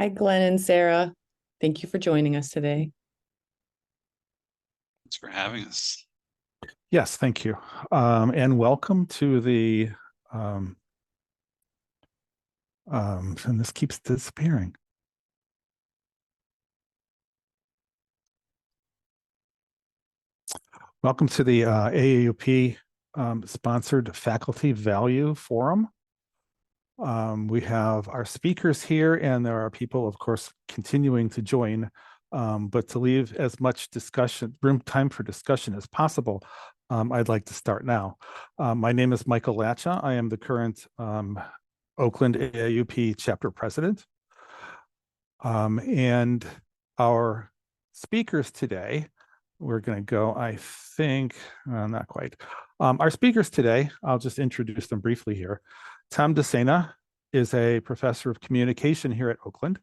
Hi, Glenn and Sarah. Thank you for joining us today. Thanks for having us. Yes, thank you. And welcome to the, and this keeps disappearing. Welcome to the AAUP sponsored Faculty Value Forum. We have our speakers here, and there are people, of course, continuing to join, but to leave as much time for discussion as possible, I'd like to start now. My name is Michael Latcha. I am the current Oakland AAUP chapter president. And our speakers today, we're going to go, I think, not quite. Our speakers today, I'll just introduce them briefly here. Tom Discenna is a professor of communication here at Oakland.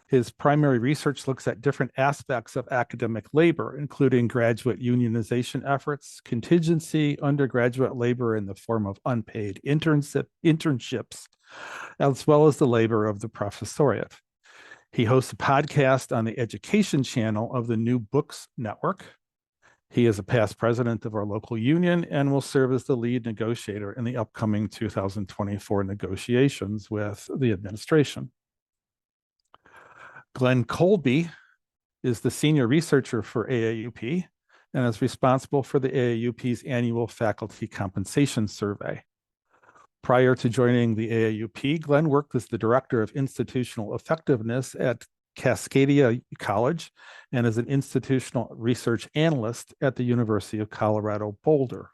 His primary research looks at different aspects of academic labor, including graduate unionization efforts, contingency, undergraduate labor in the form of unpaid internships, as well as the labor of the professoriate. He hosts a podcast on the education channel of the New Books Network. He is a past president of our local union and will serve as the lead negotiator in the upcoming 2024 negotiations with the administration. Glenn Colby is the senior researcher for AAUP and is responsible for the AAUP's annual faculty compensation survey. Prior to joining the AAUP, Glenn worked as the director of institutional effectiveness at Cascadia College and as an institutional research analyst at the University of Colorado Boulder.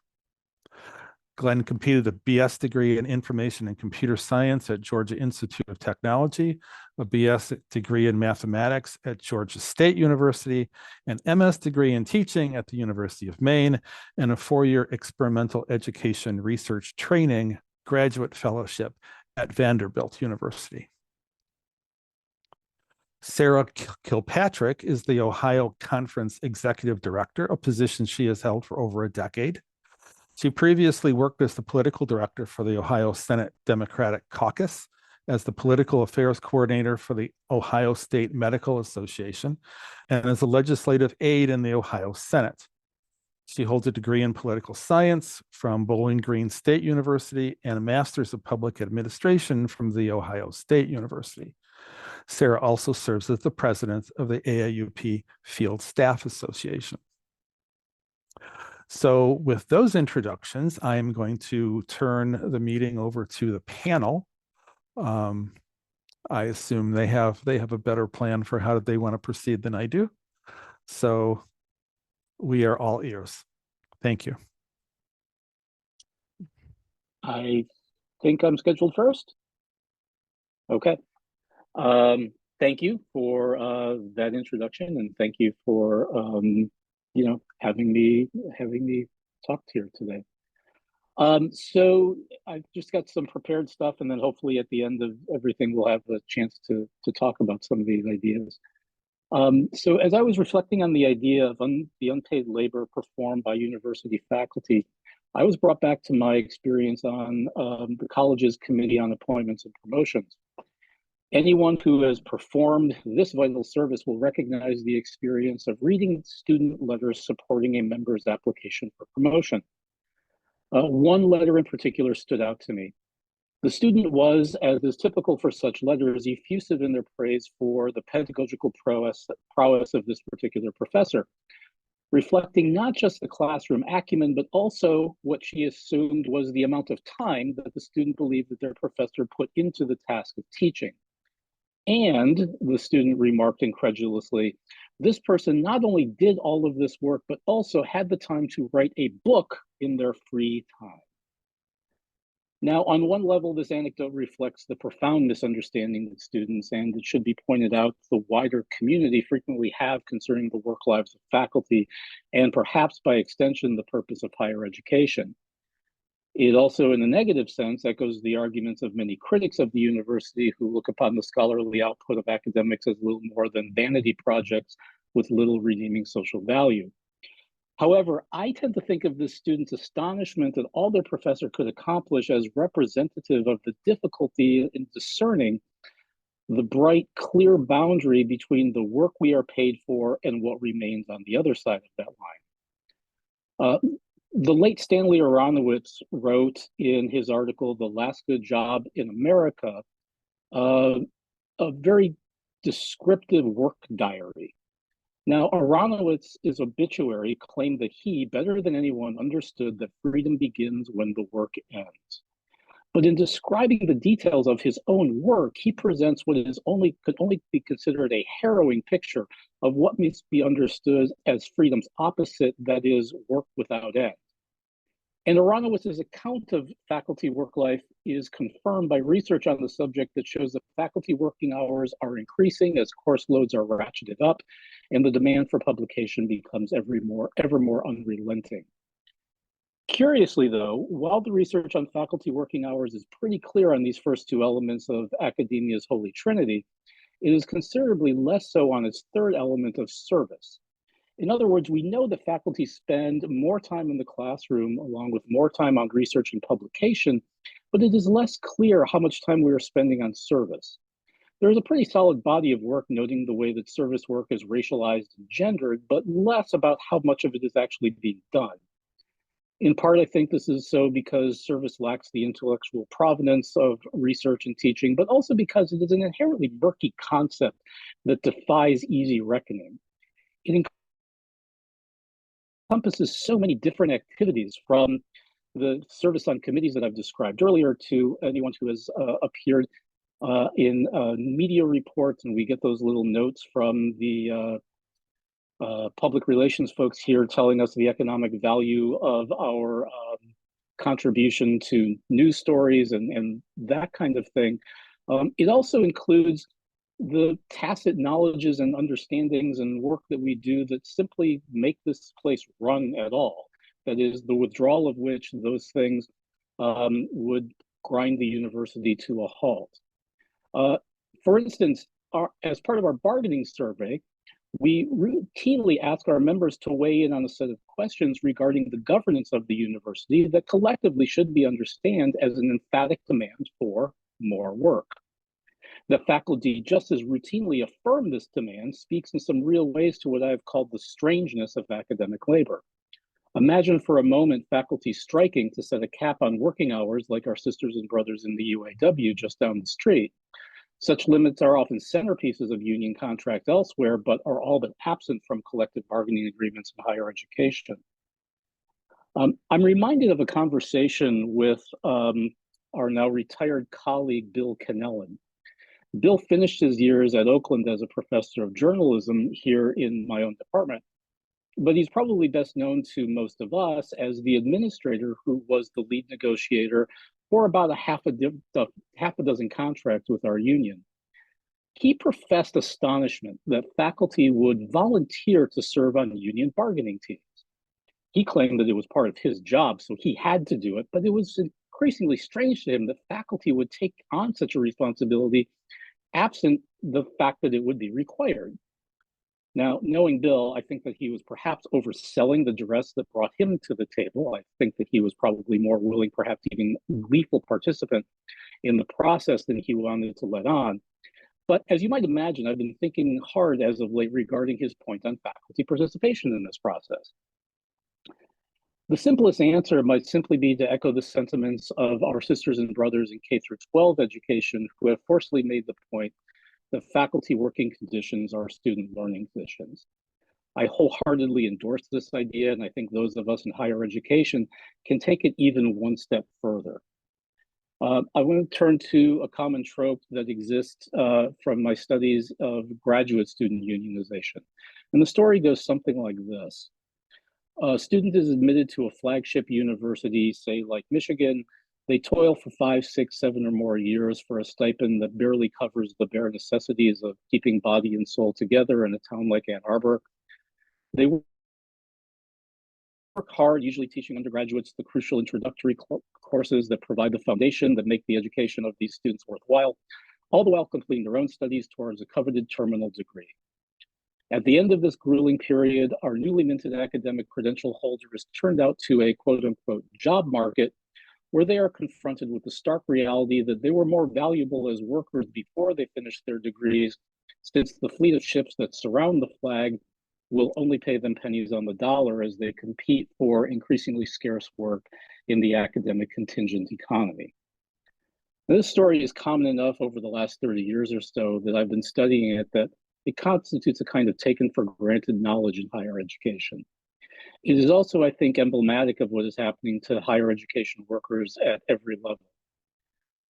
Glenn completed a BS degree in information and computer science at Georgia Institute of Technology, a BS degree in mathematics at Georgia State University, an MS degree in teaching at the University of Maine, and a 4-year experimental education research training graduate fellowship at Vanderbilt University. Sara Kilpatrick is the Ohio Conference Executive Director, a position she has held for over a decade. She previously worked as the political director for the Ohio Senate Democratic Caucus, as the political affairs coordinator for the Ohio State Medical Association, and as a legislative aide in the Ohio Senate. She holds a degree in political science from Bowling Green State University and a master's of public administration from the Ohio State University. Sara also serves as the president of the AAUP Field Staff Association. So with those introductions, I am going to turn the meeting over to the panel. I assume they have a better plan for how they want to proceed than I do. So we are all ears. Thank you. I think I'm scheduled first. Okay. Thank you for that introduction, and thank you for having me talk here today. So I've just got some prepared stuff, and then hopefully at the end of everything we'll have a chance to talk about some of these ideas. So as I was reflecting on the idea of the unpaid labor performed by university faculty, I was brought back to my experience on the college's Committee on Appointments and Promotions. Anyone who has performed this vital service will recognize the experience of reading student letters supporting a member's application for promotion. One letter in particular stood out to me. The student was, as is typical for such letters, effusive in their praise for the pedagogical prowess of this particular professor, reflecting not just the classroom acumen, but also what she assumed was the amount of time that the student believed that their professor put into the task of teaching. And the student remarked incredulously, this person not only did all of this work, but also had the time to write a book in their free time. Now, on one level, this anecdote reflects the profound misunderstanding that students, and it should be pointed out, the wider community frequently have concerning the work lives of faculty, and perhaps by extension, the purpose of higher education. It also, in a negative sense, echoes the arguments of many critics of the university who look upon the scholarly output of academics as little more than vanity projects with little redeeming social value. However, I tend to think of this student's astonishment at all their professor could accomplish as representative of the difficulty in discerning the bright, clear boundary between the work we are paid for and what remains on the other side of that line. The late Stanley Aronowitz wrote in his article, The Last Good Job in America, a very descriptive work diary. Now, Aronowitz's obituary claimed that he, better than anyone, understood that freedom begins when the work ends. But in describing the details of his own work, he presents what could only be considered a harrowing picture of what must be understood as freedom's opposite, that is, work without end. And Aronowitz's account of faculty work life is confirmed by research on the subject that shows that faculty working hours are increasing as course loads are ratcheted up, and the demand for publication becomes ever more unrelenting. Curiously, though, while the research on faculty working hours is pretty clear on these first two elements of academia's holy trinity, it is considerably less so on its third element of service. In other words, we know that faculty spend more time in the classroom along with more time on research and publication, but it is less clear how much time we are spending on service. There is a pretty solid body of work noting the way that service work is racialized and gendered, but less about how much of it is actually being done. In part, I think this is so because service lacks the intellectual provenance of research and teaching, but also because it is an inherently murky concept that defies easy reckoning. It encompasses so many different activities, from the service on committees that I've described earlier to anyone who has appeared in media reports, and we get those little notes from the public relations folks here telling us the economic value of our contribution to news stories and that kind of thing. It also includes the tacit knowledges and understandings and work that we do that simply make this place run at all. That is, the withdrawal of which those things would grind the university to a halt. For instance, as part of our bargaining survey, we routinely ask our members to weigh in on a set of questions regarding the governance of the university that collectively should be understood as an emphatic demand for more work. The faculty just as routinely affirm this demand speaks in some real ways to what I have called the strangeness of academic labor. Imagine for a moment faculty striking to set a cap on working hours like our sisters and brothers in the UAW just down the street. Such limits are often centerpieces of union contracts elsewhere, but are all but absent from collective bargaining agreements in higher education. I'm reminded of a conversation with our now retired colleague, Bill Kennellan. Bill finished his years at Oakland as a professor of journalism here in my own department, but he's probably best known to most of us as the administrator who was the lead negotiator for about a half a dozen contracts with our union. He professed astonishment that faculty would volunteer to serve on union bargaining teams. He claimed that it was part of his job, so he had to do it, but it was increasingly strange to him that faculty would take on such a responsibility absent the fact that it would be required. Now, knowing Bill, I think that he was perhaps overselling the duress that brought him to the table. I think that he was probably more willing, perhaps even lethal participant in the process than he wanted to let on. But as you might imagine, I've been thinking hard as of late regarding his point on faculty participation in this process. The simplest answer might simply be to echo the sentiments of our sisters and brothers in K-12 education who have forcefully made the point that faculty working conditions are student learning conditions. I wholeheartedly endorse this idea, and I think those of us in higher education can take it even one step further. I want to turn to a common trope that exists from my studies of graduate student unionization. And the story goes something like this. A student is admitted to a flagship university, say like Michigan. They toil for 5, 6, 7 or more years for a stipend that barely covers the bare necessities of keeping body and soul together in a town like Ann Arbor. They work hard, usually teaching undergraduates the crucial introductory courses that provide the foundation that make the education of these students worthwhile, all the while completing their own studies towards a coveted terminal degree. At the end of this grueling period, our newly minted academic credential holder is turned out to a quote unquote job market where they are confronted with the stark reality that they were more valuable as workers before they finished their degrees, since the fleet of ships that surround the flag will only pay them pennies on the dollar as they compete for increasingly scarce work in the academic contingent economy. Now, this story is common enough over the last 30 years or so that I've been studying it that it constitutes a kind of taken for granted knowledge in higher education. It is also, I think, emblematic of what is happening to higher education workers at every level.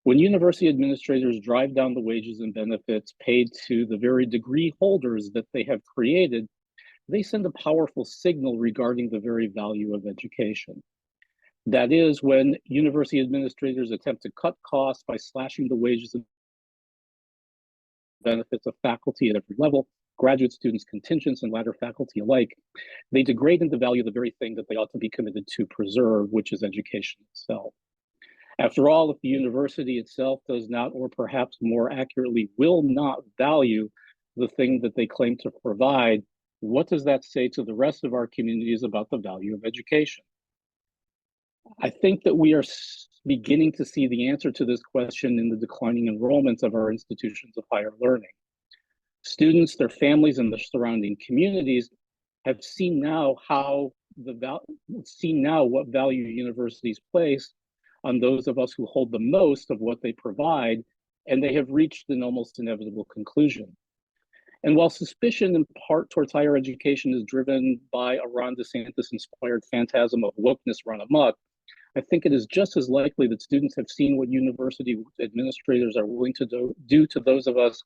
When university administrators drive down the wages and benefits paid to the very degree holders that they have created, they send a powerful signal regarding the very value of education. That is, when university administrators attempt to cut costs by slashing the wages and benefits of faculty at every level, graduate students, contingents, and latter faculty alike, they degrade and devalue the very thing that they ought to be committed to preserve, which is education itself. After all, if the university itself does not, or perhaps more accurately, will not value the thing that they claim to provide, what does that say to the rest of our communities about the value of education? I think that we are beginning to see the answer to this question in the declining enrollments of our institutions of higher learning. Students, their families, and the surrounding communities have seen now what value universities place on those of us who hold the most of what they provide, and they have reached an almost inevitable conclusion. And while suspicion in part towards higher education is driven by a Ron DeSantis-inspired phantasm of wokeness run amok, I think it is just as likely that students have seen what university administrators are willing to do to those of us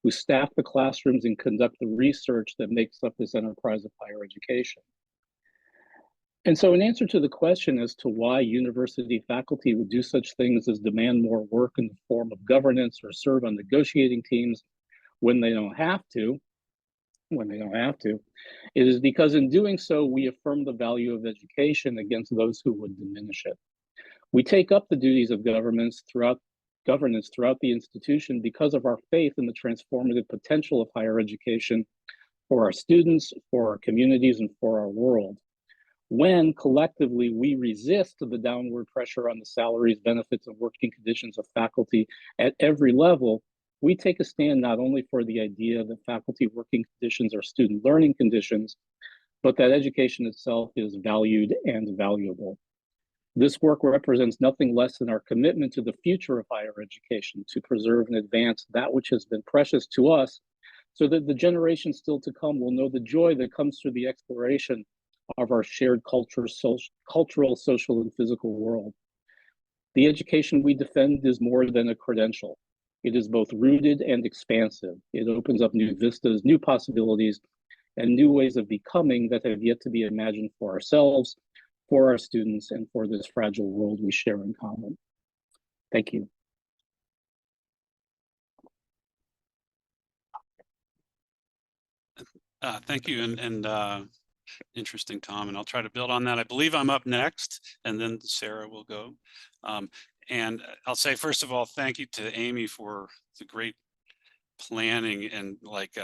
who staff the classrooms and conduct the research that makes up this enterprise of higher education. And so in answer to the question as to why university faculty would do such things as demand more work in the form of governance or serve on negotiating teams when they don't have to, it is because in doing so, we affirm the value of education against those who would diminish it. We take up the duties of governance throughout the institution because of our faith in the transformative potential of higher education for our students, for our communities, and for our world. When collectively we resist the downward pressure on the salaries, benefits, and working conditions of faculty at every level, we take a stand not only for the idea that faculty working conditions are student learning conditions, but that education itself is valued and valuable. This work represents nothing less than our commitment to the future of higher education, to preserve and advance that which has been precious to us, so that the generations still to come will know the joy that comes through the exploration of our shared cultural, social, and physical world. The education we defend is more than a credential. It is both rooted and expansive. It opens up new vistas, new possibilities, and new ways of becoming that have yet to be imagined for ourselves, for our students, and for this fragile world we share in common. Thank you. Thank you, and interesting, Tom, and I'll try to build on that. I believe I'm up next, and then Sarah will go. And I'll say, first of all, thank you to Amy for the great planning, and like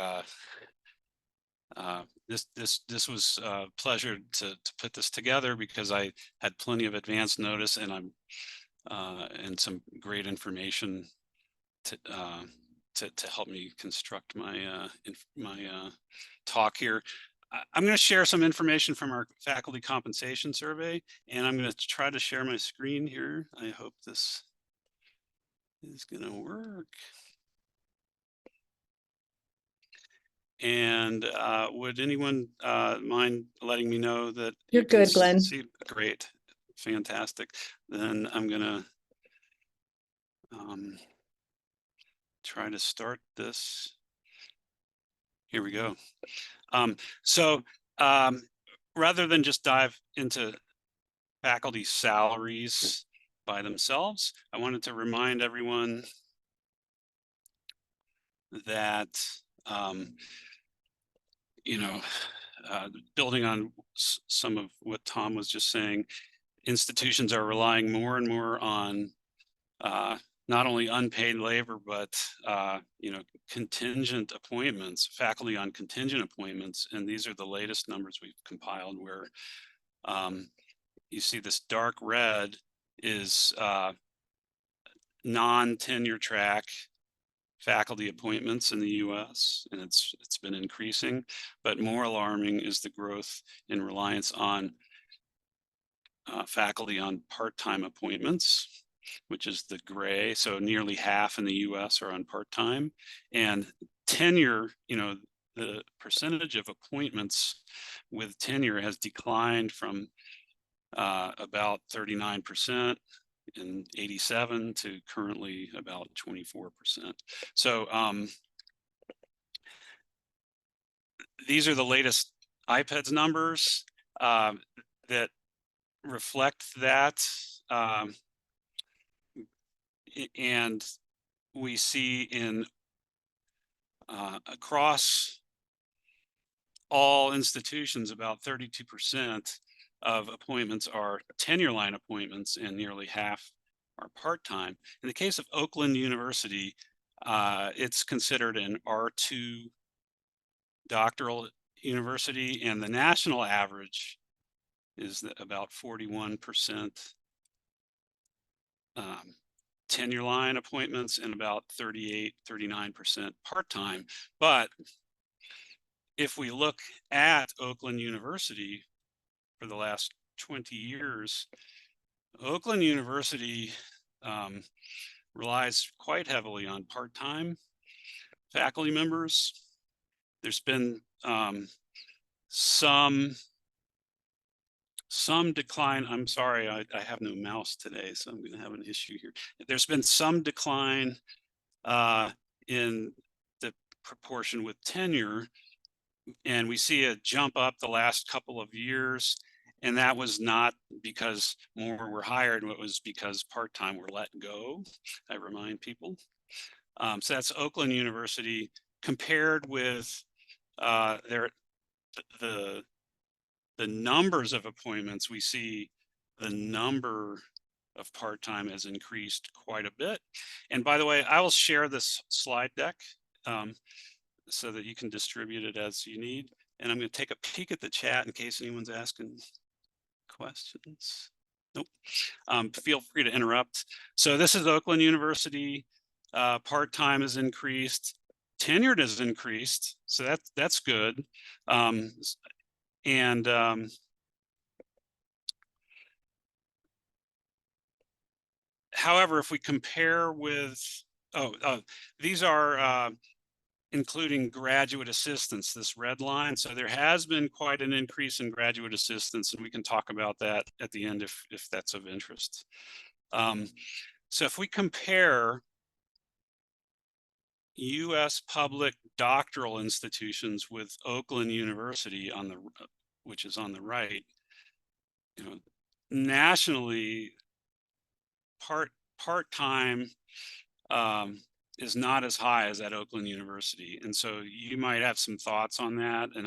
this was a pleasure to put this together, because I had plenty of advance notice, and I'm and some great information to help me construct my talk here. I'm going to share some information from our faculty compensation survey, and I'm going to try to share my screen here. I hope this is going to work. And would anyone mind letting me know that You're good, Glenn. Great, fantastic. Then I'm going to try to start this. Here we go. Rather than just dive into faculty salaries by themselves, I wanted to remind everyone that, building on some of what Tom was just saying, institutions are relying more and more on not only unpaid labor, but contingent appointments, faculty on contingent appointments. And these are the latest numbers we've compiled, where you see this dark red is non-tenure track faculty appointments in the US, and it's been increasing. But more alarming is the growth in reliance on faculty on part-time appointments, which is the gray. So nearly half in the US are on part-time. And tenure, the percentage of appointments with tenure has declined from about 39% in '87 to currently about 24%. So these are the latest IPEDS numbers that reflect that. And we see in across all institutions, about 32% of appointments are tenure line appointments, and nearly half are part-time. In the case of Oakland University, it's considered an R2 doctoral university, and the national average is about 41% tenure line appointments and about 39% part-time. But if we look at Oakland University for the last 20 years, Oakland University relies quite heavily on part-time faculty members. There's been some decline. I'm sorry, I have no mouse today, so I'm going to have an issue here. There's been some decline in the proportion with tenure, and we see a jump up the last couple of years. And that was not because more were hired, it was because part-time were let go, I remind people. So that's Oakland University. Compared with the numbers of appointments, we see the number of part-time has increased quite a bit. And by the way, I will share this slide deck so that you can distribute it as you need. And I'm going to take a peek at the chat in case anyone's asking questions. Nope. Feel free to interrupt. So this is Oakland University. Part-time has increased. Tenured has increased. So that's good. However, if we compare with, these are including graduate assistants, this red line. So there has been quite an increase in graduate assistants, and we can talk about that at the end if that's of interest. So if we compare US public doctoral institutions with Oakland University which is on the right, nationally, part-time is not as high as at Oakland University. And so you might have some thoughts on that. And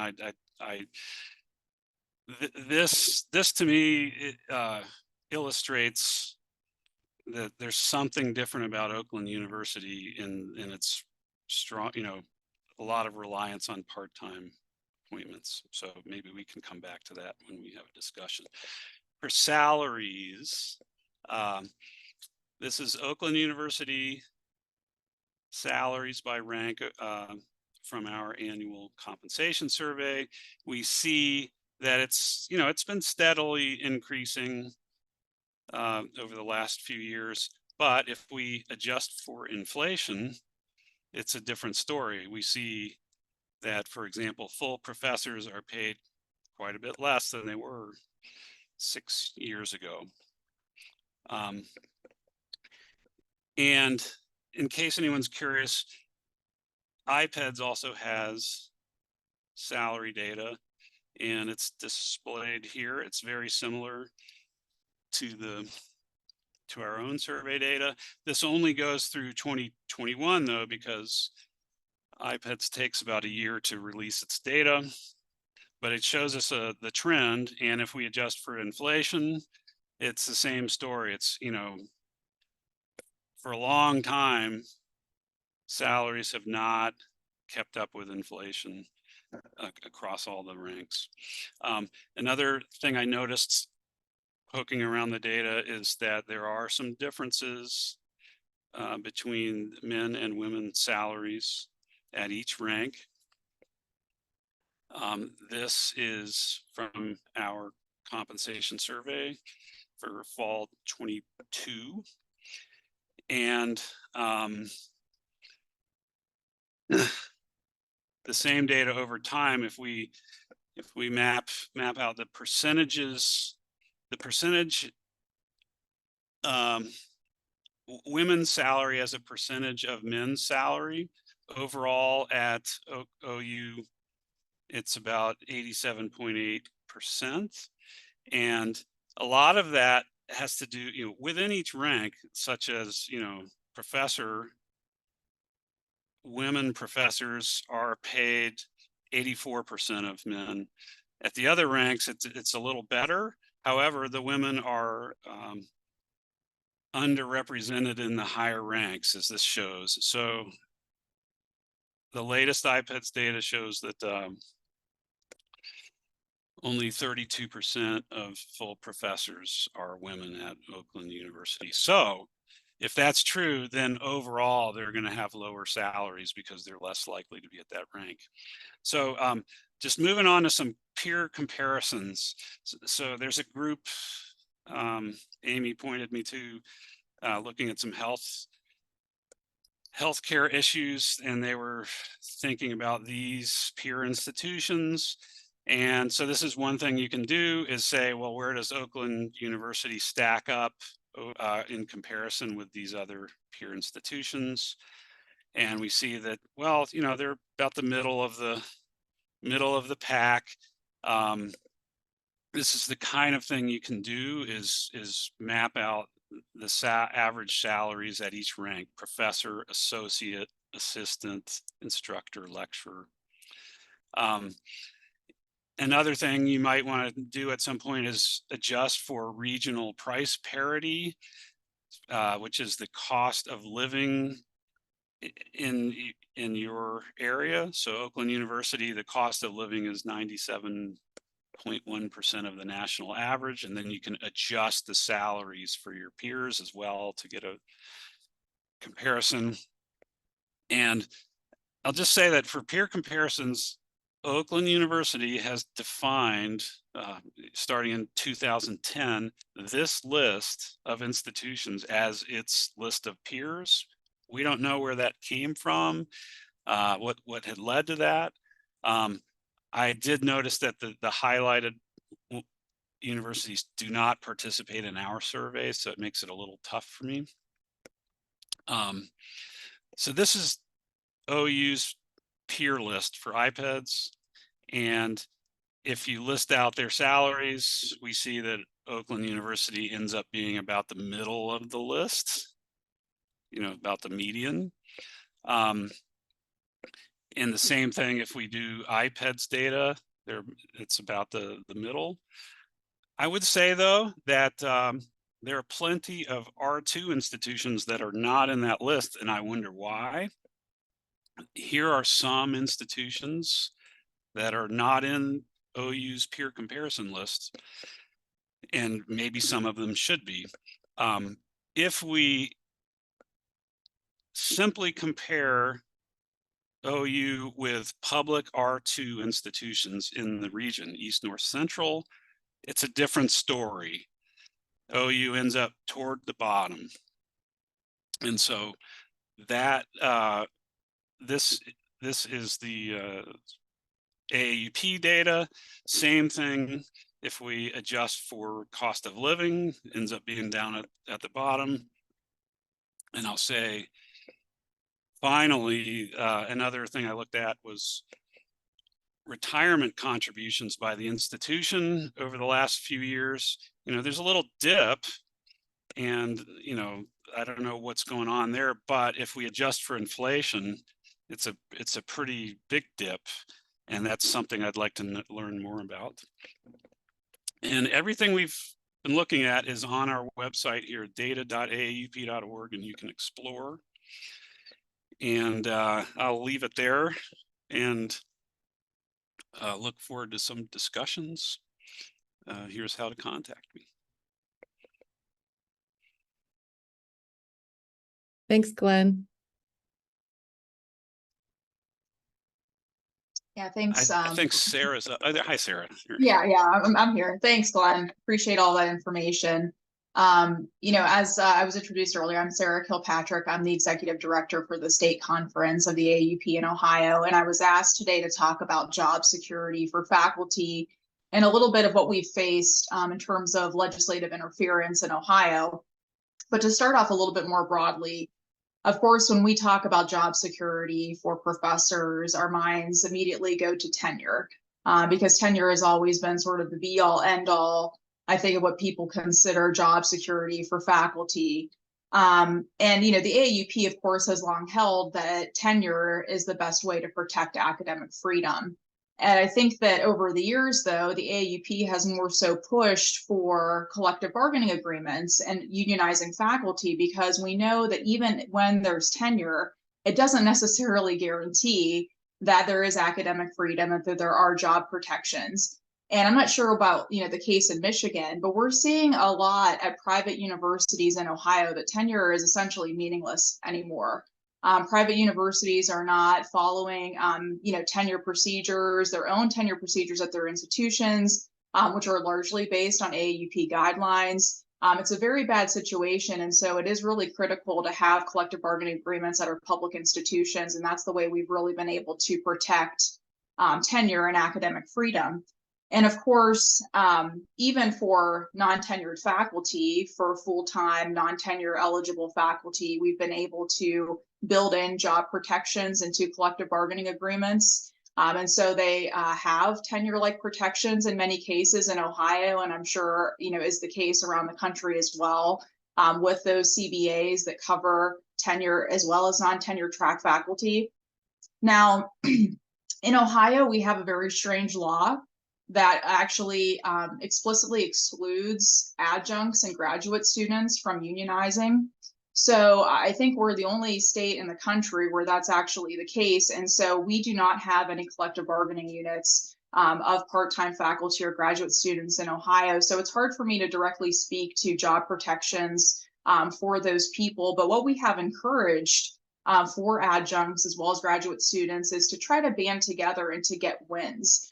this to me illustrates that there's something different about Oakland University in its strong, a lot of reliance on part-time appointments. So maybe we can come back to that when we have a discussion. For salaries, this is Oakland University salaries by rank from our annual compensation survey. We see that it's been steadily increasing over the last few years, but if we adjust for inflation, it's a different story. We see that, for example, full professors are paid quite a bit less than they were 6 years ago. And in case anyone's curious, IPEDS also has salary data, and it's displayed here. It's very similar to our own survey data. This only goes through 2021 though, because IPEDS takes about a year to release its data, but it shows us the trend. And if we adjust for inflation, it's the same story. It's, for a long time, salaries have not kept up with inflation across all the ranks. Another thing I noticed poking around the data is that there are some differences between men and women's salaries at each rank. This is from our compensation survey for fall 22. And the same data over time, if we map out the percentages, the percentage women's salary as a percentage of men's salary overall at OU, it's about 87.8%. And a lot of that has to do, within each rank, such as, professor, women professors are paid 84% of men. At the other ranks, it's a little better. However, the women are underrepresented in the higher ranks, as this shows. So the latest IPEDS data shows that only 32% of full professors are women at Oakland University. So if that's true, then overall they're going to have lower salaries because they're less likely to be at that rank. So just moving on to some peer comparisons. So there's a group Amy pointed me to looking at some healthcare issues, and they were thinking about these peer institutions. And so this is one thing you can do is say, well, where does Oakland University stack up in comparison with these other peer institutions? And we see that, well, they're about the middle of the pack. This is the kind of thing you can do is map out the average salaries at each rank: professor, associate, assistant, instructor, lecturer. Another thing you might want to do at some point is adjust for regional price parity, which is the cost of living in your area. So Oakland University, the cost of living is 97.1% of the national average, and then you can adjust the salaries for your peers as well to get a comparison. And I'll just say that for peer comparisons, Oakland University has defined, starting in 2010, this list of institutions as its list of peers. We don't know where that came from, what had led to that. I did notice that the highlighted universities do not participate in our survey, so it makes it a little tough for me. So this is OU's peer list for IPEDS, and if you list out their salaries, we see that Oakland University ends up being about the middle of the list, about the median. And the same thing if we do IPEDS data, it's about the middle. I would say, though, that there are plenty of R2 institutions that are not in that list, and I wonder why. Here are some institutions that are not in OU's peer comparison list, and maybe some of them should be. If we simply compare OU with public R2 institutions in the region, East, North, Central, it's a different story. OU ends up toward the bottom. And so that this is the AAUP data. Same thing. If we adjust for cost of living, ends up being down at the bottom. And I'll say, finally, another thing I looked at was retirement contributions by the institution over the last few years. There's a little dip, and I don't know what's going on there, but if we adjust for inflation, it's a pretty big dip, and that's something I'd like to learn more about. And everything we've been looking at is on our website here, data.aaup.org, and you can explore. And I'll leave it there and look forward to some discussions. Here's how to contact me. Thanks, Glenn. Yeah, thanks. I think Sarah's, hi, Sarah. Yeah, I'm here. Thanks, Glenn. Appreciate all that information. As I was introduced earlier, I'm Sara Kilpatrick. I'm the executive director for the state conference of the AAUP in Ohio. And I was asked today to talk about job security for faculty and a little bit of what we've faced in terms of legislative interference in Ohio. But to start off a little bit more broadly, of course, when we talk about job security for professors, our minds immediately go to tenure, because tenure has always been sort of the be all end all, I think, of what people consider job security for faculty. And, the AAUP, of course, has long held that tenure is the best way to protect academic freedom. And I think that over the years, though, the AAUP has more so pushed for collective bargaining agreements and unionizing faculty, because we know that even when there's tenure, it doesn't necessarily guarantee that there is academic freedom and that there are job protections. And I'm not sure about, the case in Michigan, but we're seeing a lot at private universities in Ohio that tenure is essentially meaningless anymore. Private universities are not following, tenure procedures, their own tenure procedures at their institutions, which are largely based on AAUP guidelines. It's a very bad situation. And so it is really critical to have collective bargaining agreements at our public institutions. And that's the way we've really been able to protect tenure and academic freedom. And of course, even for non-tenured faculty, for full-time, non-tenure eligible faculty, we've been able to build in job protections into collective bargaining agreements. And so they have tenure-like protections in many cases in Ohio, and I'm sure, is the case around the country as well, with those CBAs that cover tenure as well as non-tenure track faculty. Now, in Ohio, we have a very strange law that actually explicitly excludes adjuncts and graduate students from unionizing. So I think we're the only state in the country where that's actually the case. And so we do not have any collective bargaining units of part-time faculty or graduate students in Ohio. So it's hard for me to directly speak to job protections for those people. But what we have encouraged for adjuncts as well as graduate students is to try to band together and to get wins.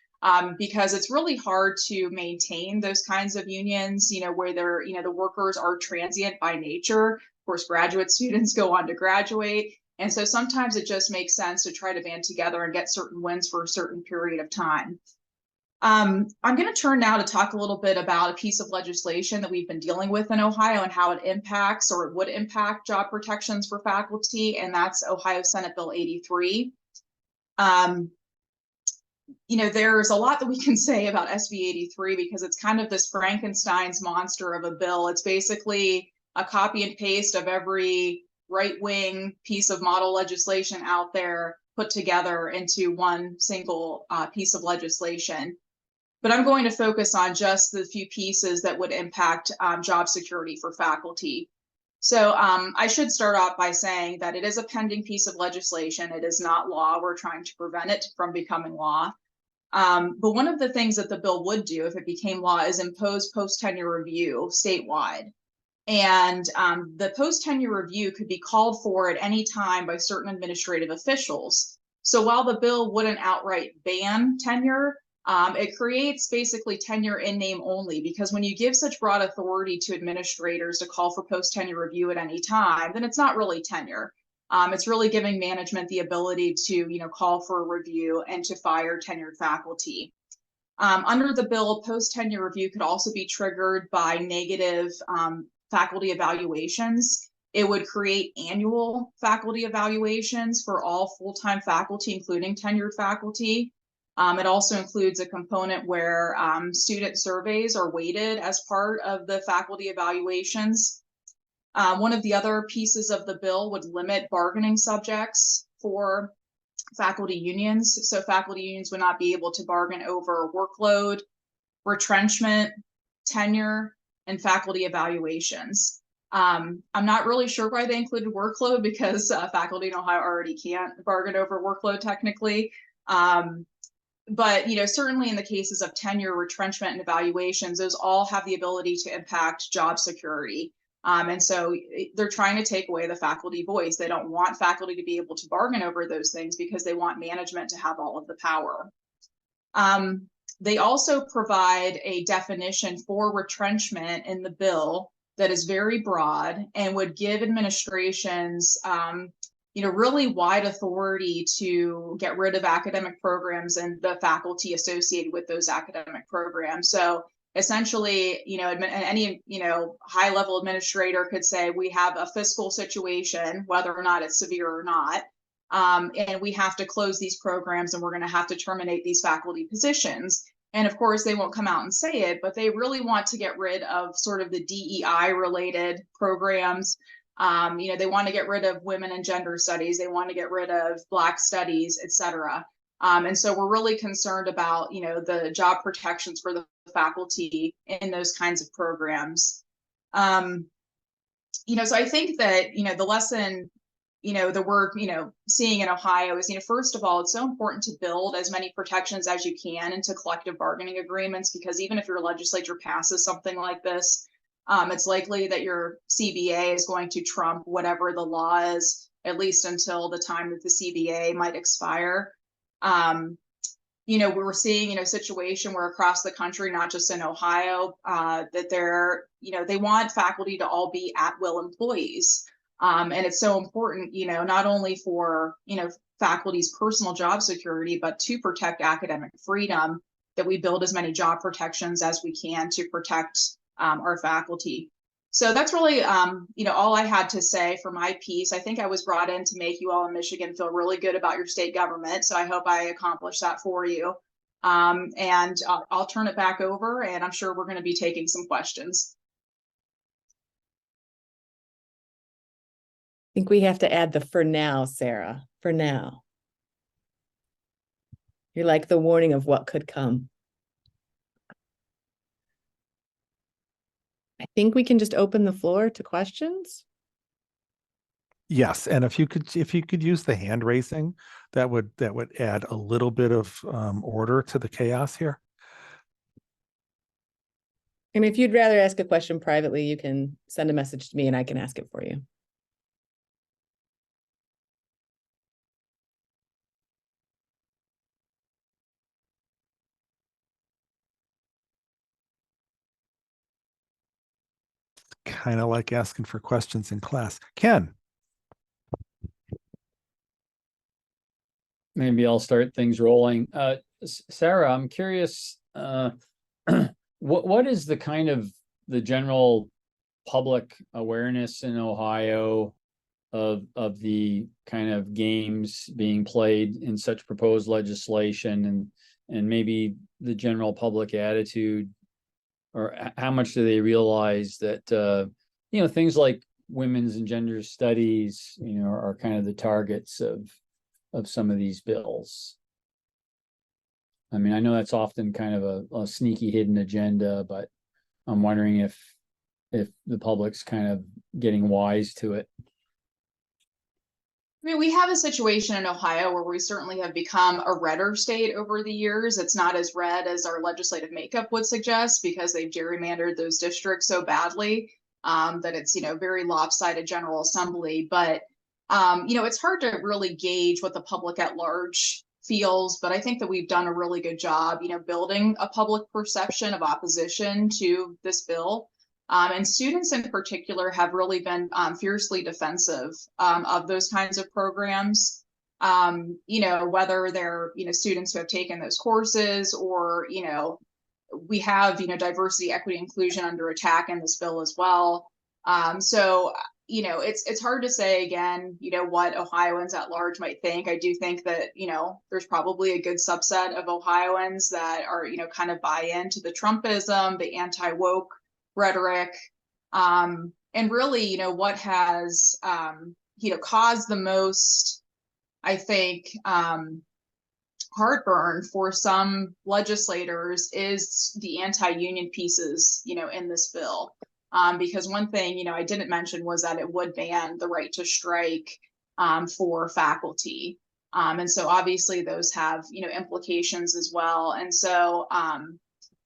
Because it's really hard to maintain those kinds of unions, where they're, the workers are transient by nature. Of course, graduate students go on to graduate. And so sometimes it just makes sense to try to band together and get certain wins for a certain period of time. I'm going to turn now to talk a little bit about a piece of legislation that we've been dealing with in Ohio and how it impacts, or it would impact, job protections for faculty, and that's Ohio Senate Bill 83. There's a lot that we can say about SB 83 because it's kind of this Frankenstein's monster of a bill. It's basically a copy and paste of every right-wing piece of model legislation out there put together into one single piece of legislation. But I'm going to focus on just the few pieces that would impact job security for faculty. So I should start off by saying that it is a pending piece of legislation. It is not law. We're trying to prevent it from becoming law. But one of the things that the bill would do if it became law is impose post-tenure review statewide. And the post-tenure review could be called for at any time by certain administrative officials. So while the bill wouldn't outright ban tenure, it creates basically tenure in name only, because when you give such broad authority to administrators to call for post-tenure review at any time, then it's not really tenure. It's really giving management the ability to, call for a review and to fire tenured faculty. Under the bill, post-tenure review could also be triggered by negative faculty evaluations. It would create annual faculty evaluations for all full-time faculty, including tenured faculty. It also includes a component where student surveys are weighted as part of the faculty evaluations. One of the other pieces of the bill would limit bargaining subjects for faculty unions. So faculty unions would not be able to bargain over workload, retrenchment, tenure, and faculty evaluations. I'm not really sure why they included workload, because faculty in Ohio already can't bargain over workload technically. But certainly in the cases of tenure, retrenchment, and evaluations, those all have the ability to impact job security. And so they're trying to take away the faculty voice. They don't want faculty to be able to bargain over those things because they want management to have all of the power. They also provide a definition for retrenchment in the bill that is very broad and would give administrations really wide authority to get rid of academic programs and the faculty associated with those academic programs. So essentially, any high level administrator could say, we have a fiscal situation, whether or not it's severe or not, and we have to close these programs and we're going to have to terminate these faculty positions. And of course, they won't come out and say it, but they really want to get rid of sort of the DEI related programs. They want to get rid of women and gender studies. They want to get rid of Black studies, et cetera. And so we're really concerned about, the job protections for the faculty in those kinds of programs. So I think that, the lesson, that we're, seeing in Ohio is, first of all, it's so important to build as many protections as you can into collective bargaining agreements, because even if your legislature passes something like this, it's likely that your CBA is going to trump whatever the law is, at least until the time that the CBA might expire. We're seeing, a situation where across the country, not just in Ohio, that they want faculty to all be at-will employees. And it's so important, not only for, faculty's personal job security, but to protect academic freedom, that we build as many job protections as we can to protect our faculty. So that's really, all I had to say for my piece. I think I was brought in to make you all in Michigan feel really good about your state government. So I hope I accomplished that for you. And I'll turn it back over, and I'm sure we're going to be taking some questions. I think we have to add the "for now," Sarah, for now. You're like the warning of what could come. I think we can just open the floor to questions. Yes, and if you could use the hand raising, that would add a little bit of order to the chaos here. I mean, if you'd rather ask a question privately, you can send a message to me and I can ask it for you. Kind of like asking for questions in class. Ken. Maybe I'll start things rolling. Sara, I'm curious, what is the kind of the general public awareness in Ohio of the kind of games being played in such proposed legislation, and maybe the general public attitude, or how much do they realize that things like women's and gender studies are kind of the targets of some of these bills? I mean, I know that's often kind of a sneaky hidden agenda, but I'm wondering if the public's kind of getting wise to it. I mean, we have a situation in Ohio where we certainly have become a redder state over the years. It's not as red as our legislative makeup would suggest, because they've gerrymandered those districts so badly that it's, very lopsided General Assembly. But, it's hard to really gauge what the public at large feels. But I think that we've done a really good job, building a public perception of opposition to this bill. And students in particular have really been fiercely defensive of those kinds of programs, whether they're, students who have taken those courses, or, we have, diversity, equity, inclusion under attack in this bill as well. So, it's hard to say, again, what Ohioans at large might think. I do think that, there's probably a good subset of Ohioans that are, kind of buy into the Trumpism, the anti-woke rhetoric, and really, what has, caused the most, I think, heartburn for some legislators is the anti-union pieces, in this bill. Because one thing, I didn't mention was that it would ban the right to strike for faculty. And so obviously those have, implications as well. And so,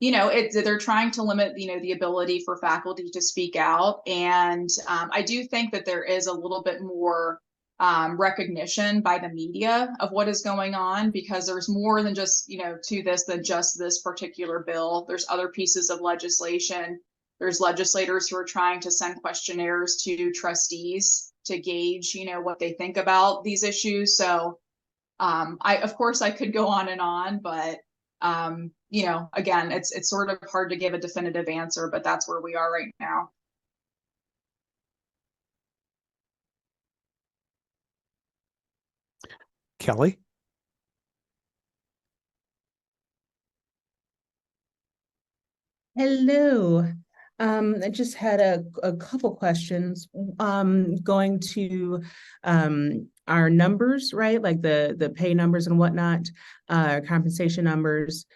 they're trying to limit, the ability for faculty to speak out. And I do think that there is a little bit more recognition by the media of what is going on, because there's more than just, to this than just this particular bill. There's other pieces of legislation. There's legislators who are trying to send questionnaires to trustees to gauge, what they think about these issues. So of course I could go on, but again, it's sort of hard to give a definitive answer, but that's where we are right now. Kelly? Hello. I just had a couple questions. Going to our numbers, right? Like the pay numbers and whatnot, compensation numbers.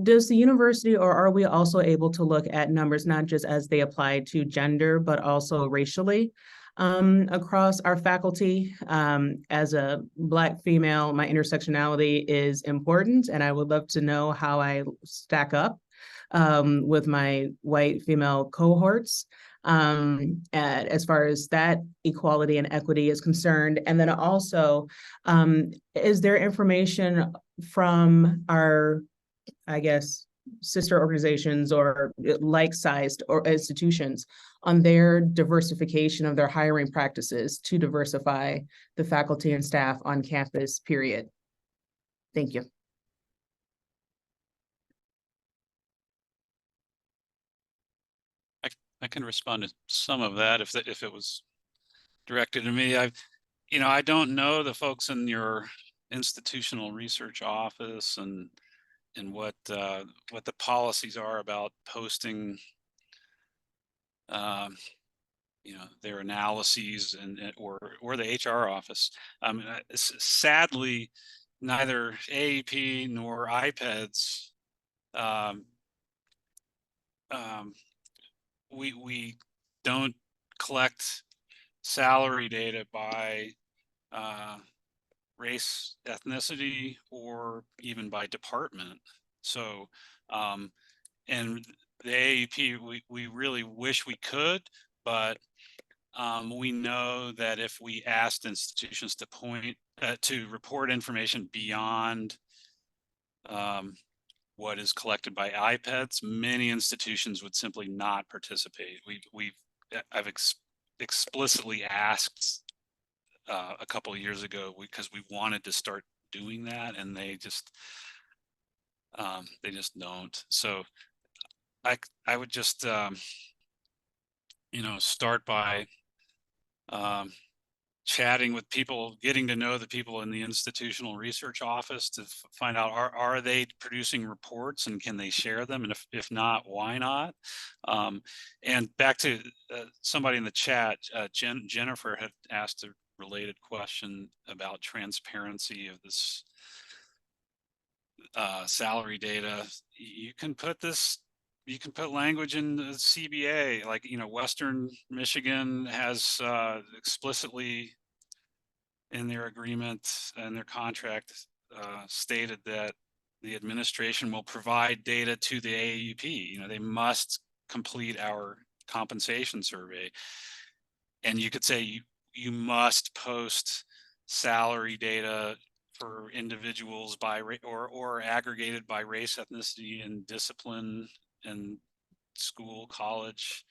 Does the university, or are we also able to look at numbers not just as they apply to gender, but also racially across our faculty? As a Black female, my intersectionality is important, and I would love to know how I stack up with my white female cohorts as far as that equality and equity is concerned. And then also, is there information from our, I guess, sister organizations or like-sized or institutions on their diversification of their hiring practices to diversify the faculty and staff on campus, period? Thank you. I can respond to some of that if it was directed to me. I don't know the folks in your institutional research office and what the policies are about posting their analyses or the HR office. Sadly, neither AAUP nor IPEDS we don't collect salary data by race, ethnicity, or even by department. So, and the AAUP, we really wish we could, but we know that if we asked institutions to report information beyond what is collected by IPEDS, many institutions would simply not participate. I've explicitly asked a couple of years ago because we wanted to start doing that, and they just don't. So I would just start by chatting with people, getting to know the people in the institutional research office to find out, are they producing reports and can they share them? And if not, why not? And back to somebody in the chat, Jennifer had asked a related question about transparency of this salary data. You can put language in the CBA, like, Western Michigan has explicitly in their agreement and their contract stated that the administration will provide data to the AAUP. They must complete our compensation survey. And you could say you must post salary data for individuals by or aggregated by race, ethnicity, and discipline and school, college.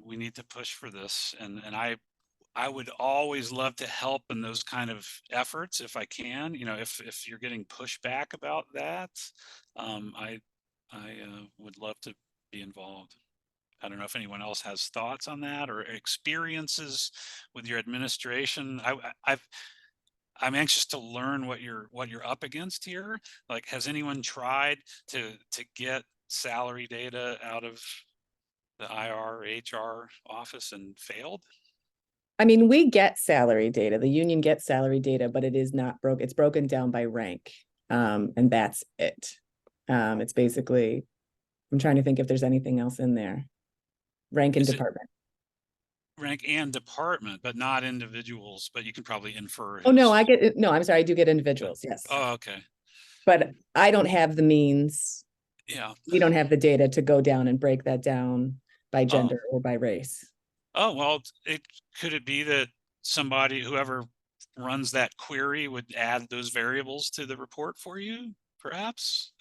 We need to push for this, and I would always love to help in those kind of efforts if I can. If you're getting pushback about that, I would love to be involved. I don't know if anyone else has thoughts on that or experiences with your administration. I'm anxious to learn what you're up against here. Like, has anyone tried to get salary data out of the HR office and failed? I mean, we get salary data. The union gets salary data, but it is not broken. It's broken down by rank, and that's it. It's basically, I'm trying to think if there's anything else in there. Rank and department. Rank and department, but not individuals. But you can probably infer. Oh no, I get it. No, I'm sorry. I do get individuals. Yes. Oh, okay. But I don't have the means. Yeah. We don't have the data to go down and break that down by Oh. gender or by race. Oh, well, could it be that whoever runs that query would add those variables to the report for you, perhaps?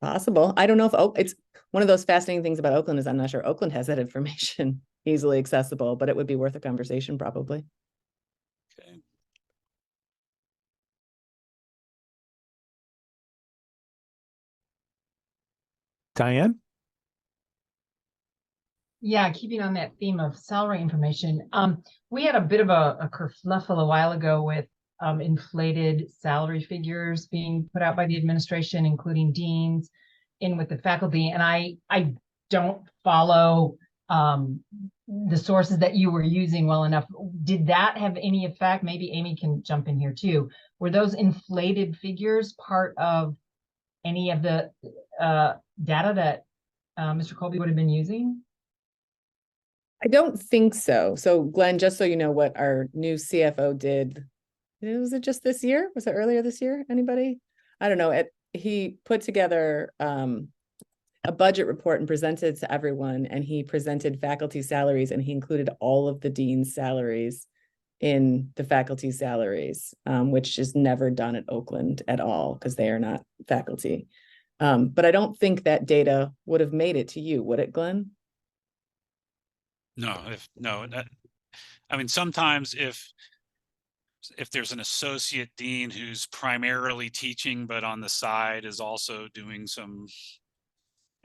Possible. I don't know if it's one of those fascinating things about Oakland is I'm not sure Oakland has that information easily accessible, but it would be worth a conversation probably. Okay. Diane? Yeah, keeping on that theme of salary information, we had a bit of a kerfluffle a while ago with inflated salary figures being put out by the administration, including deans, in with the faculty. And I don't follow the sources that you were using well enough. Did that have any effect? Maybe Amy can jump in here too. Were those inflated figures part of any of the data that Mr. Colby would have been using? I don't think so. So Glenn, just so you know what our new CFO did, was it just this year? Was it earlier this year? Anybody? I don't know. He put together a budget report and presented it to everyone, and he presented faculty salaries, and he included all of the dean's salaries in the faculty salaries, which is never done at Oakland at all because they are not faculty. But I don't think that data would have made it to you, would it, Glenn? No, I mean, sometimes if there's an associate dean who's primarily teaching, but on the side is also doing some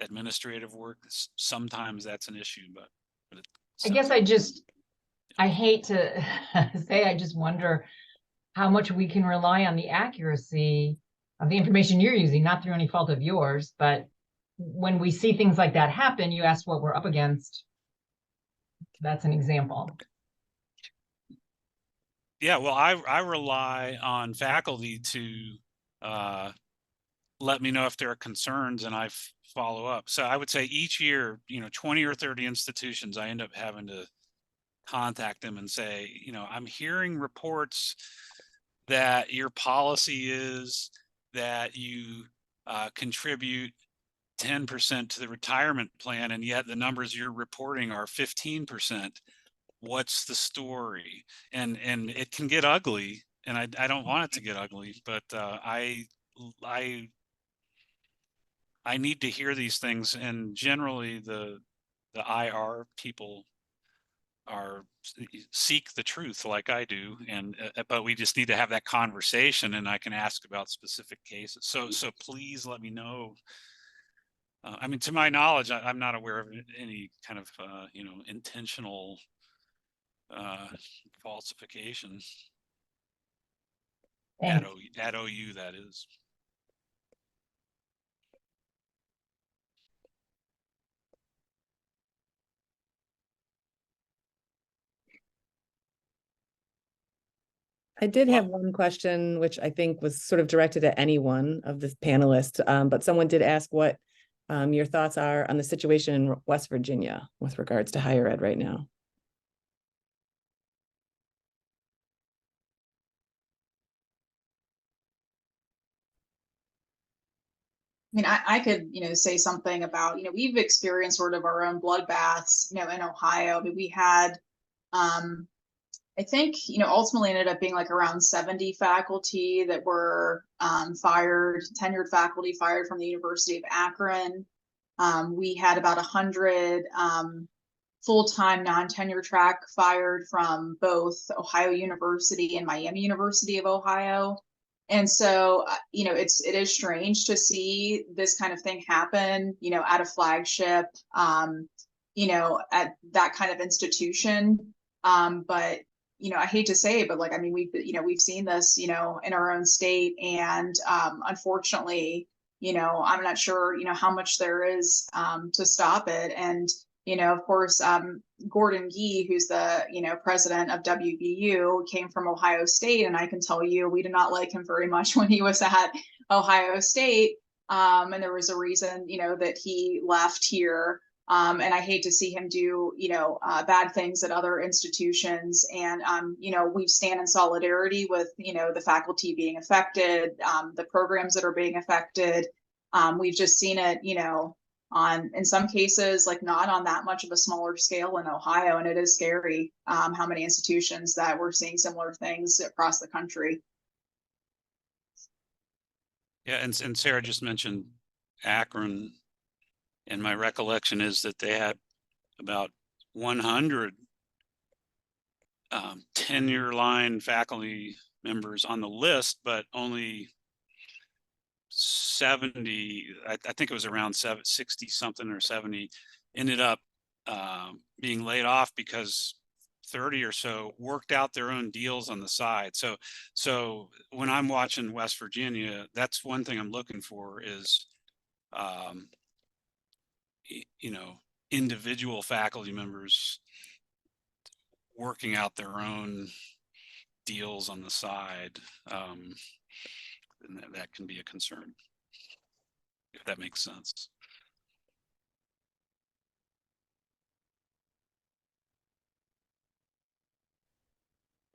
administrative work, sometimes that's an issue, but I guess I hate to say, I just wonder how much we can rely on the accuracy of the information you're using, not through any fault of yours, but when we see things like that happen, you ask what we're up against. That's an example. Yeah, well, I rely on faculty to let me know if there are concerns, and I follow up. So I would say each year, 20 or 30 institutions, I end up having to contact them and say, I'm hearing reports that your policy is that you contribute 10% to the retirement plan, and yet the numbers you're reporting are 15%. What's the story? And it can get ugly, and I don't want it to get ugly, but I need to hear these things, and generally the IR people seek the truth like I do, and but we just need to have that conversation, and I can ask about specific cases. So please let me know. I mean, to my knowledge, I'm not aware of any kind of intentional falsification at OU, that is. I did have one question, which I think was sort of directed at any one of the panelists, but someone did ask what your thoughts are on the situation in West Virginia with regards to higher ed right now. I mean, I could, say something about, we've experienced sort of our own bloodbaths, in Ohio. I mean, we had, I think, ultimately ended up being like around 70 faculty that were fired, tenured faculty fired from the University of Akron. We had about 100 full-time non-tenure track fired from both Ohio University and Miami University of Ohio. And so, it is strange to see this kind of thing happen, at a flagship, at that kind of institution. But, I hate to say it, but like, I mean, we've seen this, in our own state, and unfortunately, I'm not sure, how much there is to stop it. And, of course, Gordon Gee, who's the, president of WVU, came from Ohio State. And I can tell you, we did not like him very much when he was at Ohio State. And there was a reason, that he left here. And I hate to see him do, bad things at other institutions. And, we stand in solidarity with, the faculty being affected, the programs that are being affected. We've just seen it, in some cases, like not on that much of a smaller scale in Ohio. And it is scary how many institutions that we're seeing similar things across the country. Yeah, and Sarah just mentioned Akron, and my recollection is that they had about 100 tenure line faculty members on the list, but only 70, I think it was around 60 something or 70 ended up being laid off because 30 or so worked out their own deals on the side. So when I'm watching West Virginia, that's one thing I'm looking for is, individual faculty members working out their own deals on the side. And that can be a concern, if that makes sense.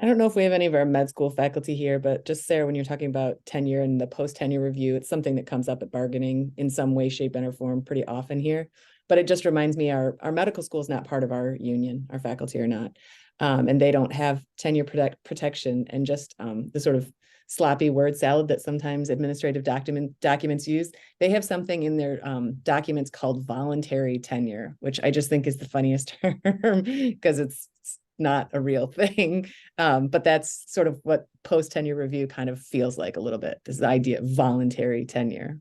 I don't know if we have any of our med school faculty here, but just Sarah, when you're talking about tenure and the post-tenure review, it's something that comes up at bargaining in some way, shape, and or form pretty often here. But it just reminds me our medical school is not part of our union, our faculty are not. And they don't have tenure protection, and just the sort of sloppy word salad that sometimes administrative documents use. They have something in their documents called voluntary tenure, which I just think is the funniest term because it's not a real thing. But that's sort of what post-tenure review kind of feels like a little bit, this idea of voluntary tenure.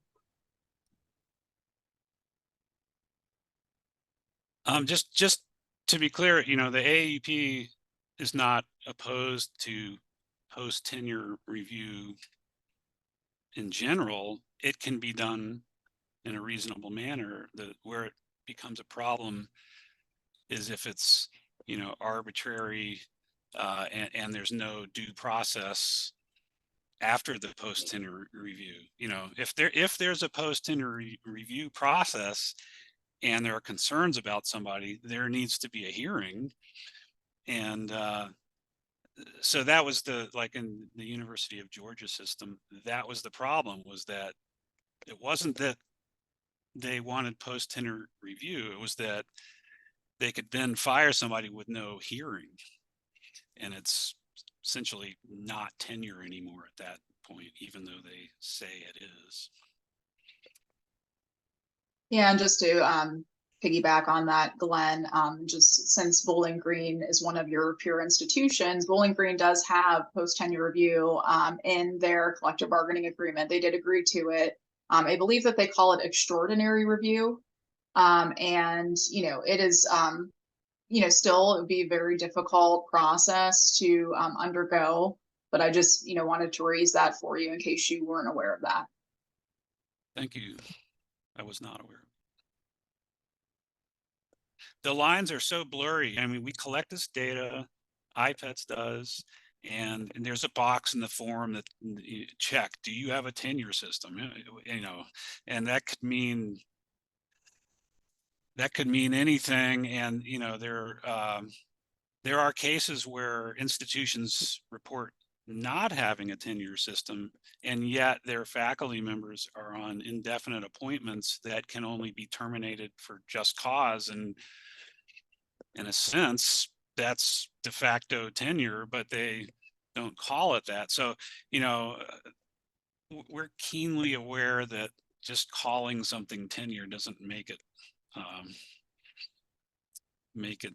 Just to be clear, the AAUP is not opposed to post-tenure review in general. It can be done in a reasonable manner. Where it becomes a problem is if it's, arbitrary and there's no due process after the post-tenure review. If there's a post-tenure review process and there are concerns about somebody, there needs to be a hearing. And so that was like in the University of Georgia system, that was the problem, was that it wasn't that they wanted post-tenure review, it was that they could then fire somebody with no hearing. And it's essentially not tenure anymore at that point, even though they say it is. Yeah, and just to piggyback on that, Glenn, just since Bowling Green is one of your peer institutions, Bowling Green does have post-tenure review in their collective bargaining agreement. They did agree to it. I believe that they call it extraordinary review. And, it is, still it would be a very difficult process to undergo. But I just, wanted to raise that for you in case you weren't aware of that. Thank you. I was not aware. The lines are so blurry. I mean, we collect this data, IPETS does, and there's a box in the form that you check, do you have a tenure system? And that could mean anything. And, there are cases where institutions report not having a tenure system, and yet their faculty members are on indefinite appointments that can only be terminated for just cause. And in a sense, that's de facto tenure, but they don't call it that. So, we're keenly aware that just calling something tenure doesn't make it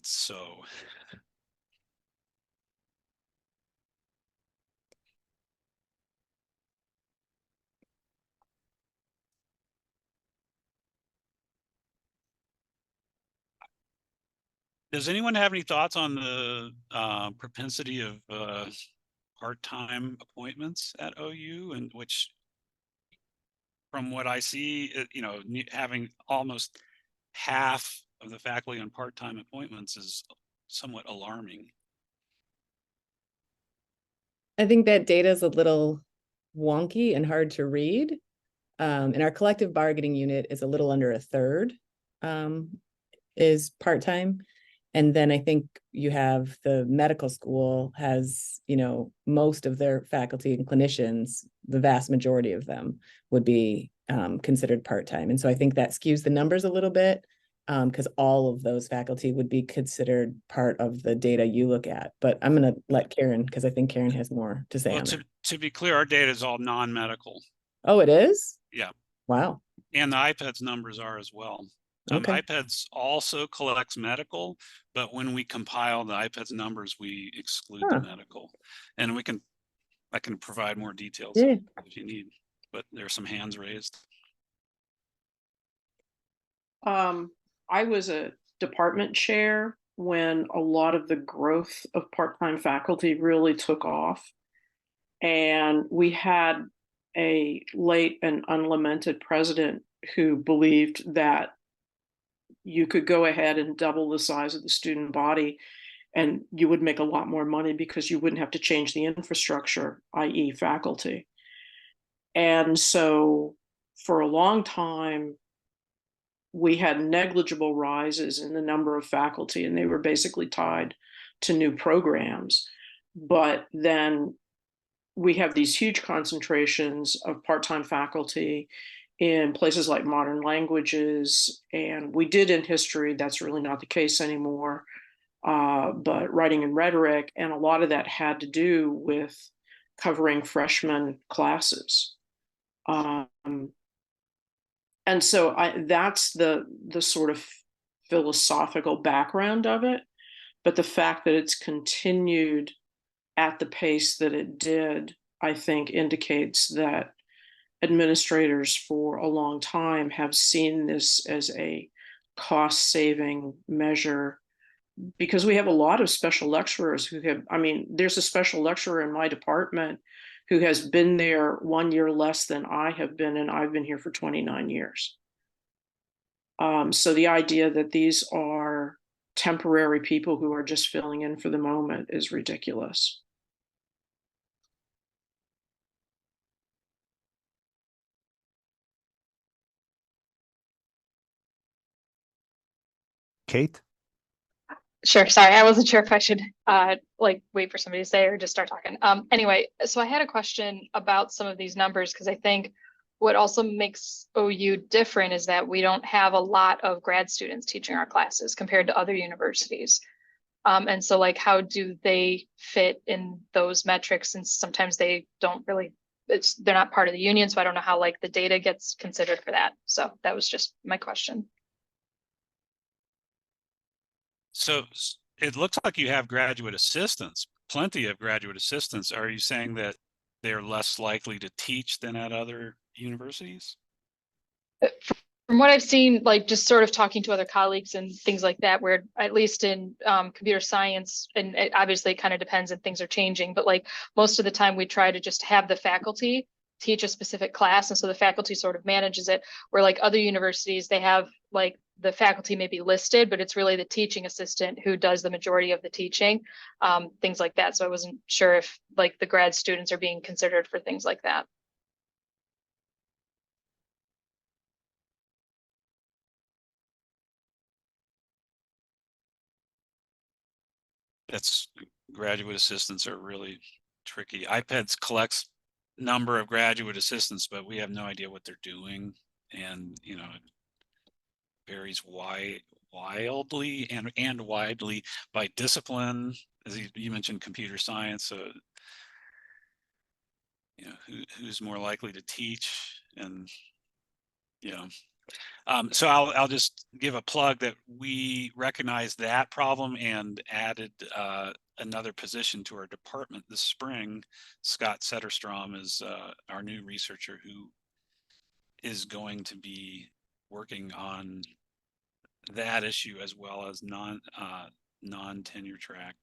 so. Does anyone have any thoughts on the propensity of part-time appointments at OU, and which, from what I see, having almost half of the faculty on part-time appointments is somewhat alarming. I think that data is a little wonky and hard to read. And our collective bargaining unit is a little under a third is part-time. And then I think you have the medical school has, you know, most of their faculty and clinicians, the vast majority of them would be considered part-time. And so I think that skews the numbers a little bit because all of those faculty would be considered part of the data you look at. But I'm going to let Karen, because I think Karen has more to say Well, on that. to be clear, our data is all non-medical. Oh, it is? Yeah. Wow. And the IPEDS numbers are as well. Okay. IPEDS also collects medical, but when we compile the IPEDS numbers, we exclude the medical. And I can provide more details if you need, but there's some hands raised. I was a department chair when a lot of the growth of part-time faculty really took off. And we had a late and unlamented president who believed that you could go ahead and double the size of the student body and you would make a lot more money because you wouldn't have to change the infrastructure, i.e. faculty. And so for a long time, we had negligible rises in the number of faculty, and they were basically tied to new programs. But then we have these huge concentrations of part-time faculty in places like modern languages, and we did in history. That's really not the case anymore. But writing and rhetoric, and a lot of that had to do with covering freshman classes. And so that's the sort of philosophical background of it. But the fact that it's continued at the pace that it did, I think indicates that administrators for a long time have seen this as a cost-saving measure, because we have a lot of special lecturers who have, I mean, there's a special lecturer in my department who has been there 1 year less than I have been, and I've been here for 29 years. So the idea that these are temporary people who are just filling in for the moment is ridiculous. Kate? Sure. Sorry, I wasn't sure if I should like wait for somebody to say or just start talking. Anyway, so I had a question about some of these numbers, because I think what also makes OU different is that we don't have a lot of grad students teaching our classes compared to other universities. And so like, how do they fit in those metrics? And sometimes they don't really, they're not part of the union. So I don't know how like the data gets considered for that. So that was just my question. So it looks like you have graduate assistants, plenty of graduate assistants. Are you saying that they're less likely to teach than at other universities? From what I've seen, like just sort of talking to other colleagues and things like that, where at least in computer science, and it obviously kind of depends and things are changing, but like most of the time we try to just have the faculty teach a specific class. And so the faculty sort of manages it, where like other universities, they have like the faculty may be listed, but it's really the teaching assistant who does the majority of the teaching, things like that. So I wasn't sure if like the grad students are being considered for things like that. That's graduate assistants are really tricky. IPEDS collects number of graduate assistants, but we have no idea what they're doing. And, you know, it varies wildly and widely by discipline. As you mentioned, computer science. So, you know, who's more likely to teach, and, you know, so I'll just give a plug that we recognize that problem and added another position to our department this spring. Scott Setterstrom is our new researcher who is going to be working on that issue as well as non-tenure track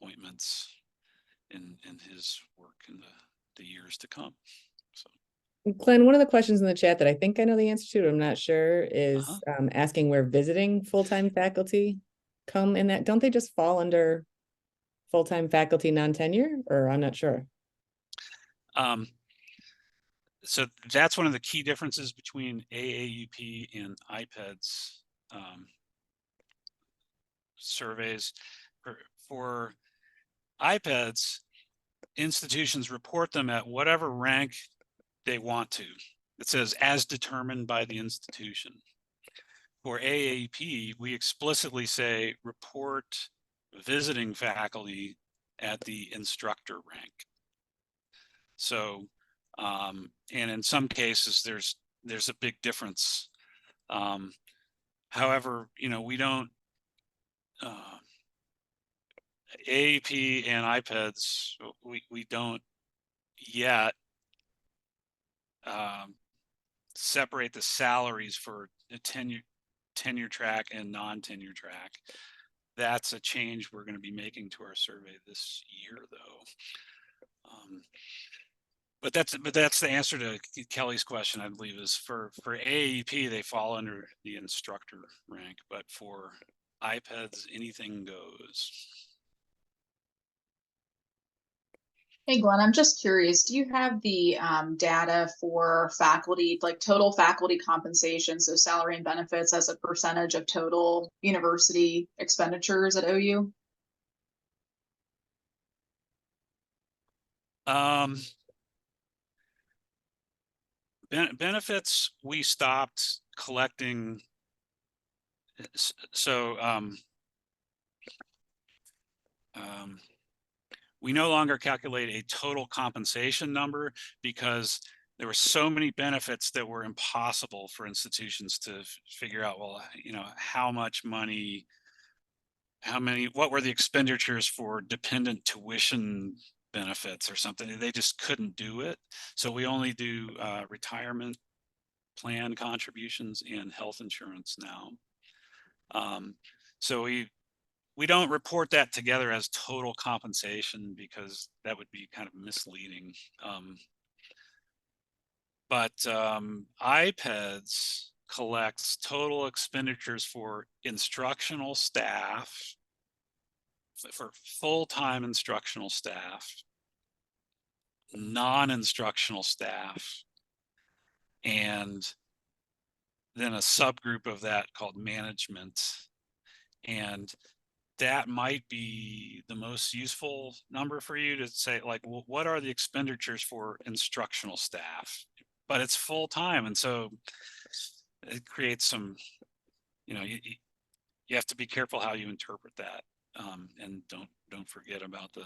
appointments in his work in the years to come. So. Glenn, one of the questions in the chat that I think I know the answer to, but I'm not sure, is asking where visiting full-time faculty come in that. Don't they just fall under full-time faculty non-tenure, or I'm not sure? So that's one of the key differences between AAUP and IPEDS surveys. For IPEDS, institutions report them at whatever rank they want to. It says as determined by the institution. For AAUP, we explicitly say report visiting faculty at the instructor rank. So, and in some cases, there's a big difference. However, you know, we don't, AAP and IPEDS, we don't yet separate the salaries for a tenure track and non-tenure track. That's a change we're going to be making to our survey this year, though. But that's the answer to Kelly's question, I believe, is for AAP, they fall under the instructor rank, but for IPEDS, anything goes. Hey, Glenn, I'm just curious, do you have the data for faculty, like total faculty compensation, so salary and benefits as a percentage of total university expenditures at OU? Benefits, we stopped collecting. So we no longer calculate a total compensation number because there were so many benefits that were impossible for institutions to figure out, well, you know, how much money, what were the expenditures for dependent tuition benefits or something. They just couldn't do it. So we only do retirement plan contributions and health insurance now. So we don't report that together as total compensation because that would be kind of misleading. But IPEDS collects total expenditures for instructional staff, for full-time instructional staff, non-instructional staff, and then a subgroup of that called management. And that might be the most useful number for you to say, like, well, what are the expenditures for instructional staff? But it's full time, and so it creates some, you know, you have to be careful how you interpret that, and don't forget about the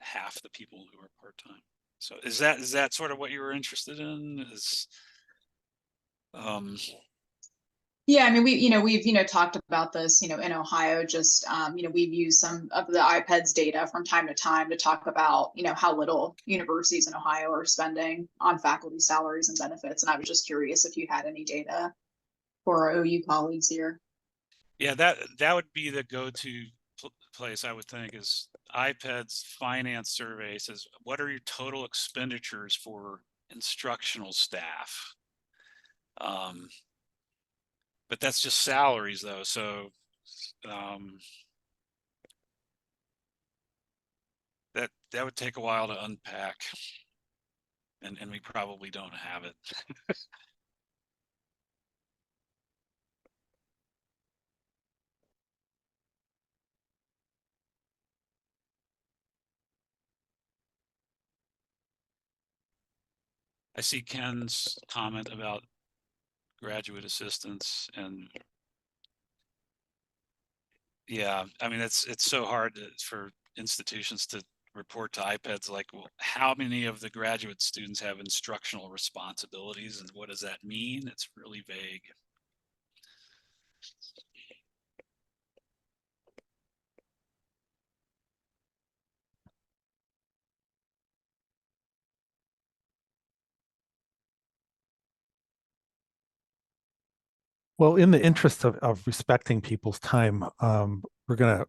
half the people who are part time. So is that sort of what you were interested in? Yeah, I mean, we've talked about this, in Ohio, just, we've used some of the IPEDS data from time to time to talk about, how little universities in Ohio are spending on faculty salaries and benefits. And I was just curious if you had any data for our OU colleagues here. Yeah, that would be the go-to place, I would think, is IPEDS finance survey says, what are your total expenditures for instructional staff? But that's just salaries, though. So that would take a while to unpack, and we probably don't have it. I see Ken's comment about graduate assistants, and yeah, I mean, it's so hard for institutions to report to IPEDS, like, well, how many of the graduate students have instructional responsibilities and what does that mean? It's really vague. Well, in the interest of respecting people's time, I'm gonna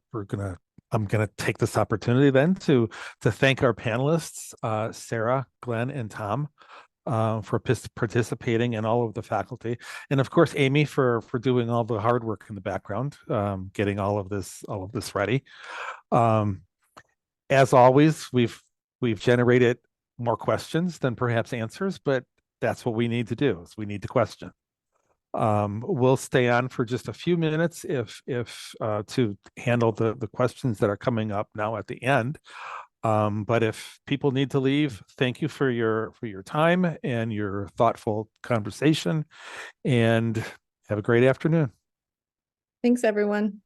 take this opportunity then to thank our panelists, Sara, Glenn, and Tom, for participating, and all of the faculty, and of course Amy for doing all the hard work in the background, getting all of this ready. As always, we've generated more questions than perhaps answers, but that's what we need to do, is we need to question. We'll stay on for just a few minutes if to handle the questions that are coming up now at the end. But if people need to leave, thank you for your time and your thoughtful conversation, and have a great afternoon. Thanks, everyone.